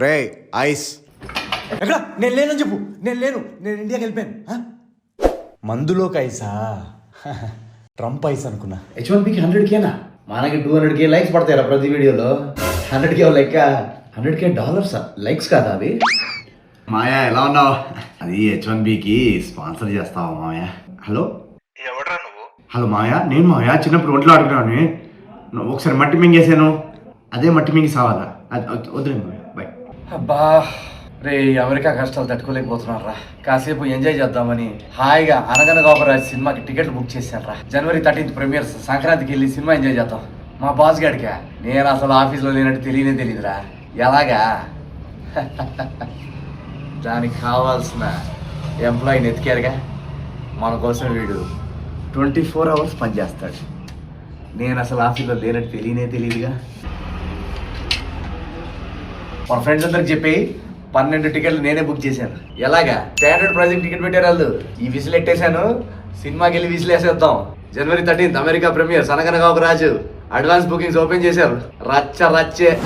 రే ice ఎక్కడ నేను లేనని చెప్పు. నేను ఇండియాకి వెళ్ళిపోయాను. మందులోకి ఐసా? ట్రంప్ ఐస్ అనుకున్నా. H1Bకి 100Kనా? మనకి 200K లైక్స్ పడతాయి ప్రతి వీడియోలో. 100K లెక్క, 100K డాలర్స్ లైక్స్ కాదా అవి? మాయా ఎలా ఉన్నావు? అది H1Bకి స్పాన్సర్ చేస్తావా మాయా? హలో ఎవడ్రా నువ్వు? హలో మాయా, నేను మాయా చిన్నప్పుడు ఒంట్లో ఆడుకున్నాను. ఒకసారి మట్టి మింగేసాను, అదే మట్టి మింగి సావాలా? వదిలే మాయా, బాయ్. అబ్బా రే, అమెరికా కష్టాలు తట్టుకోలేకపోతున్నారా. కాసేపు ఎంజాయ్ చేద్దామని హాయిగా అనగనగా ఒక రాజు సినిమాకి టికెట్లు బుక్ చేశాను రా. January 13th premieres. సంక్రాంతికి వెళ్ళి సినిమా ఎంజాయ్ చేద్దాం. మా బాస్ గడికా నేను అసలు ఆఫీస్లో లేనట్టు తెలియదురా. ఎలాగా? దానికి కావాల్సిన ఎంప్లాయీని ఎతికారుగా. మన కోసం వీడు 24 hours పనిచేస్తాడు. నేను అసలు ఆఫీస్లో లేనట్టు తెలియదుగా. మన ఫ్రెండ్స్ అందరికి చెప్పి 12 టికెట్లు నేనే బుక్ చేశాను. ఎలాగా? స్టాండర్డ్ ప్రైజింగ్ టికెట్ పెట్టారు వాళ్ళు. ఈ విసిల్ ఎట్టేశాను, సినిమాకి వెళ్ళి విసిల్ వేసేద్దాం. January 13th America premieres. అనగనగా ఒక రాజు. అడ్వాన్స్ బుకింగ్స్ ఓపెన్ చేశారు. రచ్చే.